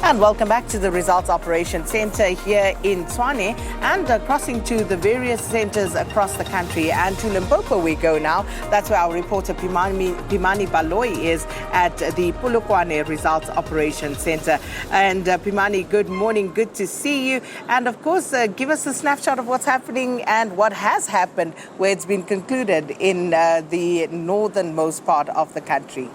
And welcome back to the Results Operation Centre here in Tshwane and crossing to the various centres across the country. And to Limpopo we go now. That's where our reporter Pimani Baloyi is at the Polokwane Results Operation Centre. And Pimani, good morning, good to see you. And of course, give us a snapshot of what's happening and what has happened where it's been concluded in the northernmost part of the country.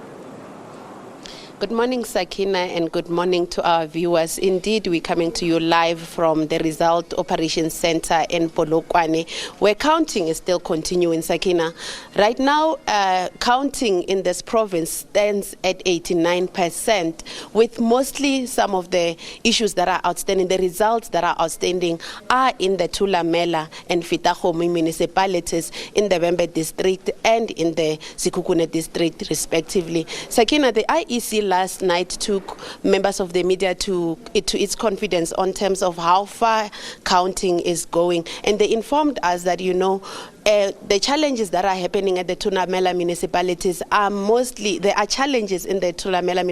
Good morning, Sakina, and good morning to our viewers. Indeed, we're coming to you live from the Result Operations Center in Polokwane, where counting is still continuing, Sakina. Right now, counting in this province stands at 89%, with mostly some of the issues that are outstanding. The results that are outstanding are in the Thulamela and Fitahomi municipalities, in the Vembe district and in the Sekhukhune district, respectively. Sakina, the IEC last night took members of the media to its confidence on terms of how far counting is going, and they informed us that, the challenges that are happening at the Thulamela municipalities are mostly, there are challenges in the Thulamela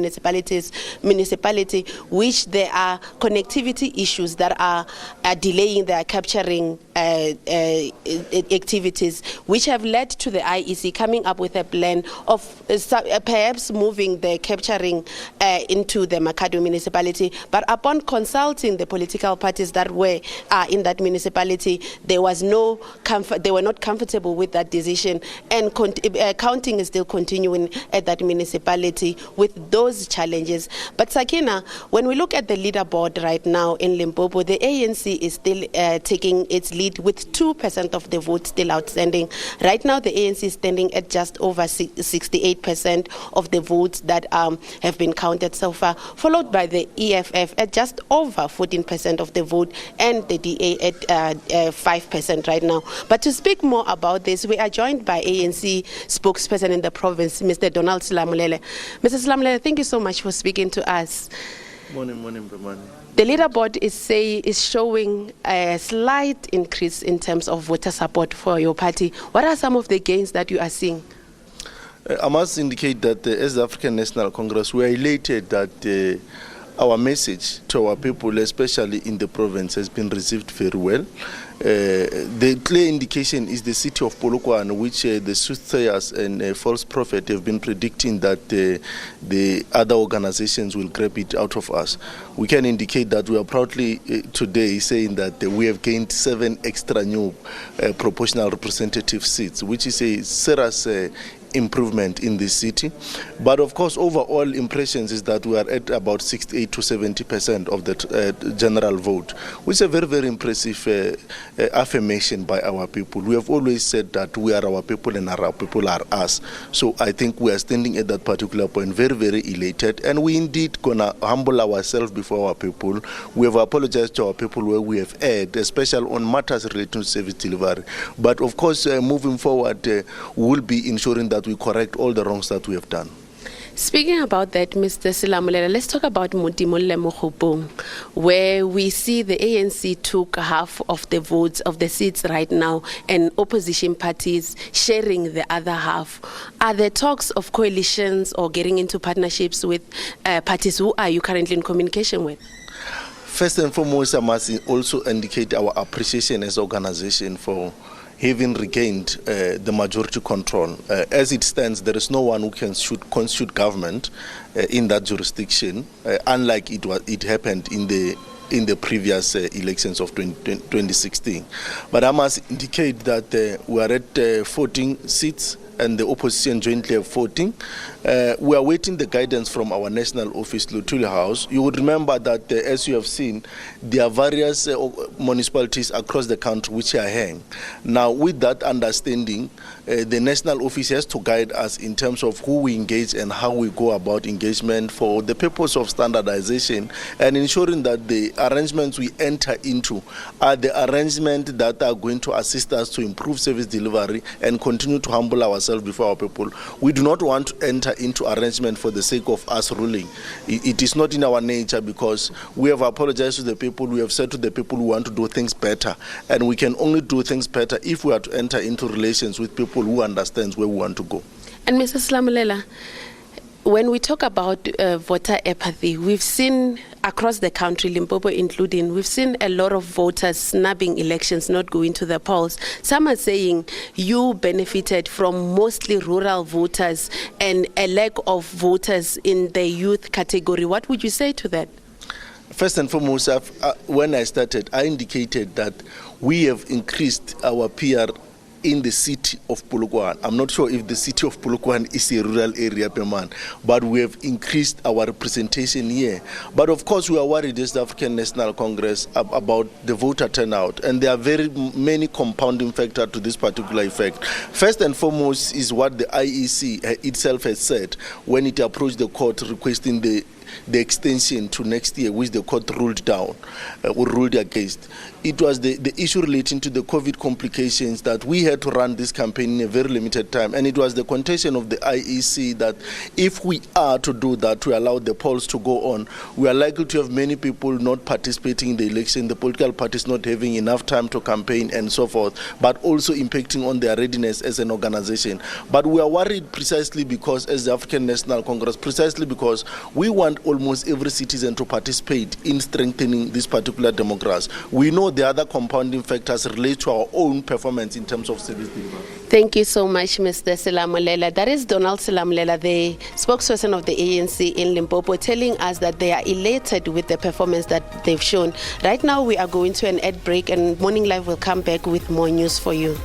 municipality, which there are connectivity issues that are delaying their capturing activities, which have led to the IEC coming up with a plan of perhaps moving the capturing into the Makado municipality. But upon consulting the political parties that were in that municipality, they were not comfortable with that decision, and counting is still continuing at that municipality with those challenges. But Sakina, when we look at the leaderboard right now in Limpopo, the ANC is still taking its lead with 2% of the vote still outstanding. Right now, the ANC is standing at just over 68% of the votes that have been counted so far, followed by the EFF at just over 14% of the vote, and the DA at 5% right now. But to speak more about this, we are joined by ANC spokesperson in the province, Mr. Donald Silamulele. Mr. Silamulele, thank you so much for speaking to us. Morning, Pimani. The leaderboard is showing a slight increase in terms of voter support for your party. What are some of the gains that you are seeing? I must indicate that as the African National Congress, we are elated that our message to our people, especially in the province, has been received very well. The clear indication is the city of Polokwane, which the soothsayers and false prophets have been predicting that the other organizations will grab it out of us. We can indicate that we are proudly today saying that we have gained 7 extra new proportional representative seats, which is a serious improvement in this city. But of course, overall impressions is that we are at about 68 to 70% of the general vote, which is a very, very impressive affirmation by our people. We have always said that we are our people and our people are us. So I think we are standing at that particular point very, very elated, and we indeed gonna humble ourselves before our people. We have apologized to our people where we have erred, especially on matters related to service delivery. But of course, moving forward, we will be ensuring that we correct all the wrongs that we have done. Speaking about that, Mr. Silamulele, let's talk about Mutimolle Mokgopong, where we see the ANC took half of the votes of the seats right now, and opposition parties sharing the other half. Are there talks of coalitions or getting into partnerships with parties? Who are you currently in communication with? First and foremost, I must also indicate our appreciation as an organization for having regained the majority control. As it stands, there is no one who can constitute government in that jurisdiction, unlike it happened in the previous elections of 2016. But I must indicate that we are at 14 seats, and the opposition jointly have 14. We are waiting the guidance from our national office, Luthuli House. You would remember that, as you have seen, there are various municipalities across the country which are hanging. Now, with that understanding, the national office has to guide us in terms of who we engage and how we go about engagement for the purpose of standardization and ensuring that the arrangements we enter into are the arrangements that are going to assist us to improve service delivery and continue to humble ourselves before our people. We do not want to enter into arrangement for the sake of us ruling. It is not in our nature, because we have apologized to the people. We have said to the people we want to do things better, and we can only do things better if we are to enter into relations with people who understand where we want to go. And Mr. Silamulele, When we talk about voter apathy, we've seen across the country, Limpopo including, we've seen a lot of voters snubbing elections, not going to the polls. Some are saying you benefited from mostly rural voters and a lack of voters in the youth category. What would you say to that? First and foremost, when I started, I indicated that we have increased our PR in the city of Polokwane. I'm not sure if the city of Polokwane is a rural area per man, but we have increased our representation here. But of course, we are worried as the African National Congress about the voter turnout, and there are very many compounding factors to this particular effect. First and foremost is what the IEC itself has said when it approached the court requesting the extension to next year, which the court ruled down or ruled against. It was the issue relating to the COVID complications that we had to run this campaign in a very limited time, and it was the contention of the IEC that if we are to do that, to allow the polls to go on, we are likely to have many people not participating in the election, the political parties not having enough time to campaign and so forth, but also impacting on their readiness as an organization. But we are worried precisely because, as the African National Congress, precisely because we want almost every citizen to participate in strengthening this particular democracy. We know the other compounding factors relate to our own performance in terms of service delivery. Thank you so much, Mr. Selamulela. That is Donald Selamulela, the spokesperson of the ANC in Limpopo, telling us that they are elated with the performance that they've shown. Right now, we are going to an ad break, and Morning Live will come back with more news for you.